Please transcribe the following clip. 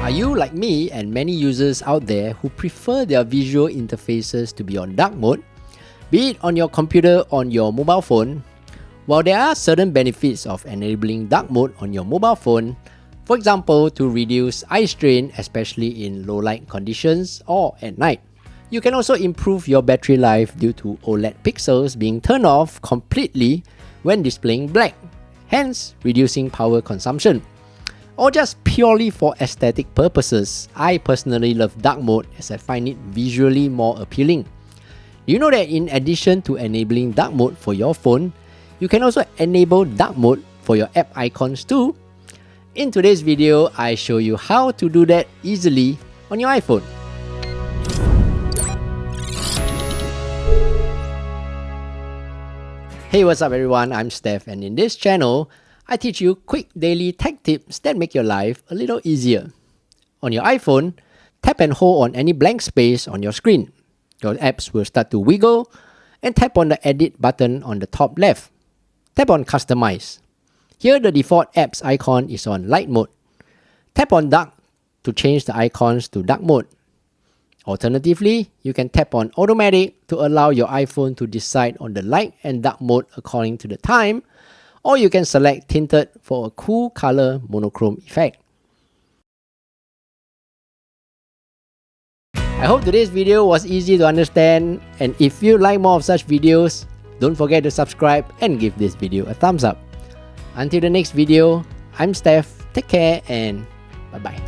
Are you like me and many users out there who prefer their visual interfaces to be on dark mode, be it on your computer or on your mobile phone? While there are certain benefits of enabling dark mode on your mobile phone, for example, to reduce eye strain, especially in low light conditions or at night, you can also improve your battery life due to OLED pixels being turned off completely when displaying black, hence reducing power consumption. Or just purely for aesthetic purposes, I personally love dark mode as I find it visually more appealing. Do you know that in addition to enabling dark mode for your phone, you can also enable dark mode for your app icons too? In today's video, I show you how to do that easily on your iPhone. Hey, what's up everyone? I'm Steph, and in this channel, I teach you quick daily tech tips that make your life a little easier. On your iPhone, tap and hold on any blank space on your screen. Your apps will start to wiggle, and tap on the edit button on the top left. Tap on customize. Here the default apps icon is on light mode. Tap on dark to change the icons to dark mode. Alternatively, you can tap on automatic to allow your iPhone to decide on the light and dark mode according to the time, or you can select tinted for a cool color monochrome effect. I hope today's video was easy to understand, and if you like more of such videos, don't forget to subscribe and give this video a thumbs up. Until the next video, I'm Steph, take care and bye bye.